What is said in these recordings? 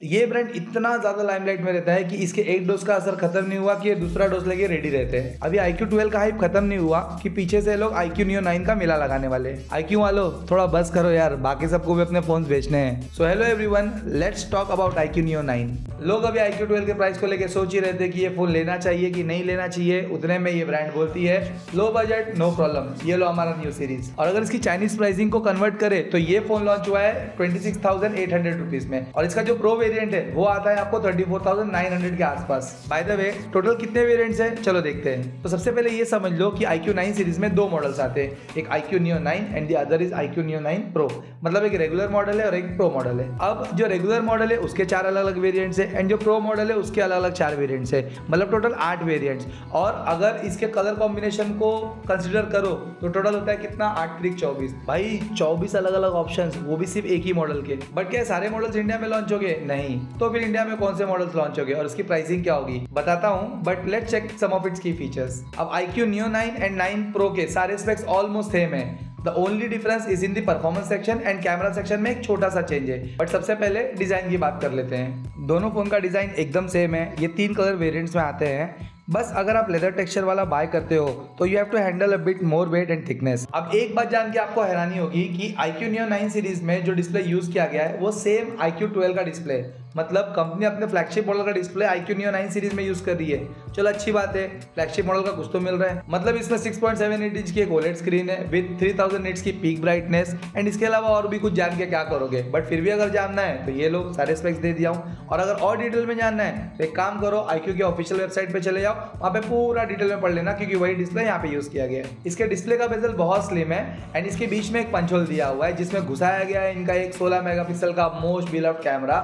ये ब्रांड इतना ज्यादा लाइमलाइट में रहता है कि इसके एक डोज का असर खत्म नहीं हुआ कि ये दूसरा डोज लेके रेडी रहते हैं। अभी iQOO 12 का हाइप खत्म नहीं हुआ कि पीछे से लोग iQOO Neo 9 का मेला लगाने वाले। iQOO वालों थोड़ा बस करो यार, बाकी सबको भी अपने फोन बेचने हैं। So hello everyone, let's talk about iQOO Neo 9। लोग अभी iQOO 12 के प्राइस को लेकर सोच ही रहे थे कि ये फोन लेना चाहिए कि नहीं लेना चाहिए। उतने में ये ब्रांड बोलती है लो बजट नो प्रॉब्लम, ये लो हमारा न्यू सीरीज। और अगर इसकी चाइनीज प्राइसिंग को कन्वर्ट करे तो ये फोन लॉन्च हुआ है 26,800 रुपीज में, और इसका जो प्रो वेरिएंट है वो आता है आपको 34,900 के आसपास। बाय द वे टोटल कितने वेरिएंट्स हैं चलो देखते हैं। तो सबसे पहले ये समझ लो कि iQOO 9 सीरीज में दो मॉडल्स आते हैं, एक iQOO Neo 9 and the other is iQOO Neo 9 Pro। मतलब एक रेगुलर मॉडल है और एक प्रो मॉडल है। अब जो रेगुलर मॉडल है उसके 4 अलग अलग वेरिएंट्स है एंड जो प्रो मॉडल है उसके अलग अलग 4 वेरिएंट्स है, मतलब टोटल 8 वेरिएंट्स। और अगर इसके कलर कॉम्बिनेशन को कंसिडर करो तो टोटल होता है कितना, 8 3 24। भाई 24 अलग अलग ऑप्शंस, वो भी सिर्फ एक ही मॉडल के। बट क्या सारे मॉडल्स इंडिया में लॉन्च होंगे? नहीं। तो फिर इंडिया में कौन से मॉडल्स लॉन्च होंगे और इसकी प्राइसिंग क्या होगी बताता हूं, but let's check some of its key features. अब iQOO Neo 9 एंड 9 Pro के सारे स्पेक्स ऑलमोस्ट सेम है। The only difference is in the performance section and camera section में एक छोटा सा चेंज है। बट सबसे पहले डिजाइन की बात कर लेते हैं। दोनों फोन का डिजाइन एकदम सेम है। ये 3 कलर वेरिएंट्स में आते हैं। बस अगर आप लेदर टेक्सचर वाला बाय करते हो तो you have to handle a bit more weight and thickness. अब एक बात जान के आपको हैरानी होगी कि iQOO Neo 9 सीरीज में जो डिस्प्ले यूज किया गया है वो सेम iQOO 12 का डिस्प्ले है। मतलब कंपनी अपने फ्लैगशिप मॉडल का डिस्प्ले iQOO Neo 9 सीरीज में यूज कर रही है। चलो अच्छी बात है, फ्लैगशिप मॉडल का कुछ तो मिल रहा है। मतलब इसमें 6.78 इंच की एक OLED स्क्रीन है विद 3000 निट्स की पीक ब्राइटनेस एंड इसके अलावा और भी कुछ जान के क्या करोगे। बट फिर भी अगर जानना है तो ये लोग सारे स्पेक्स दे दिया हूँ। और अगर और डिटेल में जानना है तो एक काम करो, iQOO के ऑफिशियल वेबसाइट पे चले जाओ, वहाँ पे पूरा डिटेल में पढ़ लेना क्योंकि वही डिस्प्ले यहाँ पे यूज किया गया है। इसके डिस्प्ले का बेजल बहुत स्लिम है एंड इसके बीच में एक पंच होल दिया हुआ है जिसमें घुसाया गया है इनका एक 16 मेगापिक्सल का मोस्ट बिलव्ड कैमरा,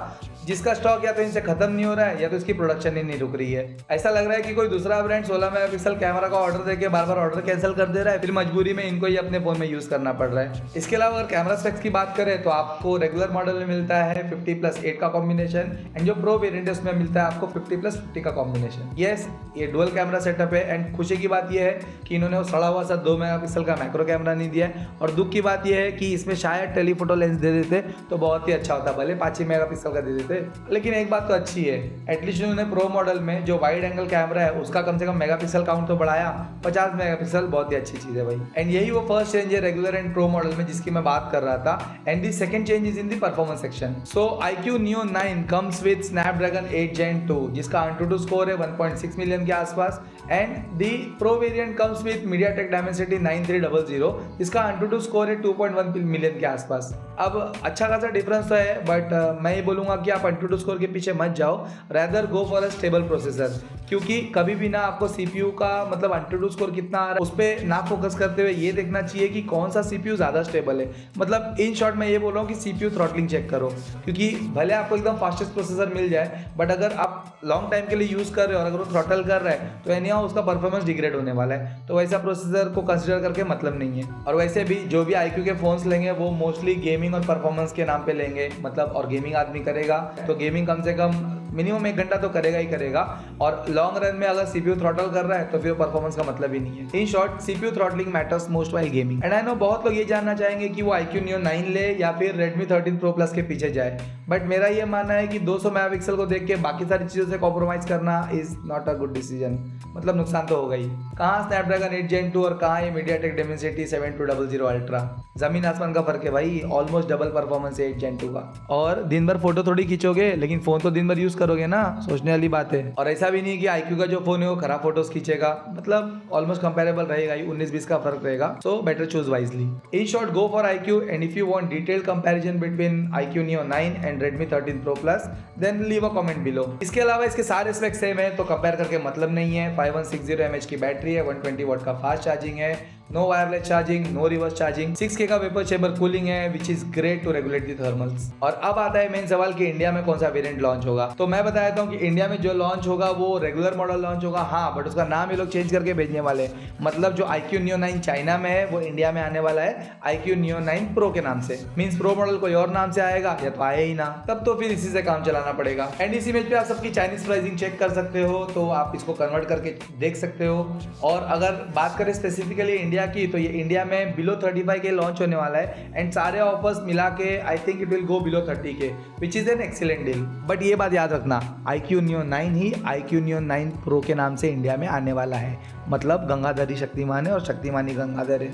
जिसका स्टॉक या तो इनसे खत्म नहीं हो रहा है या तो इसकी प्रोडक्शन ही नहीं रुक रही है। ऐसा लग रहा है कि कोई दूसरा ब्रांड 16 मेगापिक्सल कैमरा का ऑर्डर देके बार बार ऑर्डर कैंसिल कर दे रहा है, फिर मजबूरी में इनको ही अपने फोन में यूज करना पड़ रहा है। इसके अलावा अगर कैमरा स्पेक्स की बात करें तो आपको रेगुलर मॉडल में मिलता है 50+8 का कॉम्बिनेशन एंड जो प्रो वेरिएंट है उसमें मिलता है आपको 50+50 का कॉम्बिनेशन। यस, ये डुअल कैमरा सेटअप है एंड खुशी की बात यह है कि इन्होंने वो सड़ा हुआ सा 2 मेगापिक्सल का मैक्रो कैमरा नहीं दिया है। और दुख की बात यह है कि इसमें शायद टेलीफोटो लेंस दे देते तो बहुत ही अच्छा होता, भले 5 मेगापिक्सल का दे देते। लेकिन एक बात तो अच्छी है, एटलीस्ट उन्होंने प्रो मॉडल में जो वाइड एंगल कैमरा है उसका कम से कम मेगापिक्सल काउंट तो बढ़ाया। 50 मेगापिक्सल बहुत ही अच्छी चीज है भाई। एंड यही वो फर्स्ट चेंज है रेगुलर एंड प्रो मॉडल में जिसकी मैं बात कर रहा था। And the second change is in the performance section. So iQOO Neo 9 comes with Snapdragon 8 Gen 2 जिसका AnTuTu स्कोर है 1.6 मिलियन के आसपास and the pro variant comes with MediaTek Dimensity 9300 जिसका AnTuTu स्कोर है 2.1 मिलियन के आसपास। अब अच्छा खासा डिफरेंस तो है बट मैं ये बोलूंगा कि आप AnTuTu स्कोर के पीछे मत जाओ, rather go for a stable processor. क्योंकि कभी भी ना आपको CPU का मतलब AnTuTu स्कोर कितना आ रहा है उस पर ना फोकस करते हुए ये देखना चाहिए कि कौन सा CPU ज़्यादा स्टेबल है। मतलब इन शॉर्ट मैं ये बोल रहा हूँ कि CPU थ्रॉटलिंग चेक करो, क्योंकि भले आपको एकदम फास्टेस्ट प्रोसेसर मिल जाए बट अगर आप लॉन्ग टाइम के लिए यूज़ कर रहे हो और अगर वो थ्रॉटल कर रहा है तो एनी हाउ उसका परफॉर्मेंस डिग्रेड होने वाला है। तो वैसा प्रोसेसर को कंसिडर करके मतलब नहीं है। और वैसे भी जो भी iQOO के फोन्स लेंगे वो मोस्टली गेमिंग और परफॉर्मेंस के नाम पे लेंगे, मतलब और गेमिंग आदमी करेगा तो गेमिंग कम से कम मिनिमम 1 घंटा तो करेगा ही करेगा। और लॉन्ग रन में अगर CPU थ्रॉटल कर रहा है तो फिर परफॉर्मेंस का मतलब ही नहीं है। In short CPU throttling matters most while gaming. And I know बहुत लोग ये जानना चाहेंगे कि वो iQOO Neo 9 ले या फिर Redmi 13 Pro Plus के पीछे जाए। बट मेरा ये मानना है कि 200 मेगापिक्सल को देख के बाकी सारी चीज़ों से कॉम्प्रोमाइज करना is not a good decision. मतलब नुकसान तो होगा ही। कहाँ Snapdragon 8 Gen 2 और कहाँ ये MediaTek Dimensity 7200 Ultra, जमीन आसमान का फर्क है भाई। ऑलमोस्ट डबल परफॉर्मेंस है 8 Gen 2 का। और दिन भर फोटो थोड़ी खींचोगे लेकिन फोन तो दिन भर यूज करोगे ना, सोचने वाली बात है। और ऐसा भी नहीं है कि iQOO का जो फोन है वो खराब फोटोज खींचेगा, मतलब ऑलमोस्ट कंपेरेबल रहेगा ही, 19-20 का फर्क रहेगा। So better choose wisely. In short go for iQOO and if you want detailed comparison between iQOO Neo 9 and Redmi 13 Pro Plus then leave a comment below. इसके अलावा इसके सारे स्पेक्स सेम है तो कंपेयर करके मतलब नहीं है। 5160 mAh की बैटरी है, 120 वाट का फास्ट चार्जिंग है, no wireless charging, no reverse charging, 6K का वेपर चेंबर कूलिंग है which is great to regulate the thermals. और अब आता है मेन सवाल कि इंडिया में कौन सा वेरिएंट लॉन्च होगा। तो मैं बता देता हूँ कि इंडिया में जो लॉन्च होगा वो रेगुलर मॉडल लॉन्च होगा, हाँ, बट उसका नाम ये लोग चेंज करके भेजने वाले हैं। मतलब जो iQOO Neo 9 चाइना में है वो इंडिया में आने वाला है iQOO Neo 9 Pro के नाम से। मींस प्रो मॉडल कोई और नाम से आएगा या तो आए ही ना, तब तो फिर इसी से काम चलाना पड़ेगा। एंड इस इमेज पे आप सबकी चाइनीज प्राइसिंग चेक कर सकते हो, तो आप इसको कन्वर्ट करके देख सकते हो। और अगर बात करें स्पेसिफिकली इंडिया इंडिया की, तो ये इंडिया में बिलो 35 के लॉन्च होने वाला है एंड सारे ऑफर्स मिला के I think it will go below 30 के, which is an excellent deal. But ये बात याद रखना, iQOO Neo 9 ही iQOO Neo 9 Pro के नाम से इंडिया में आने वाला है, मतलब गंगाधरी शक्तिमान है और शक्तिमानी गंगाधर है।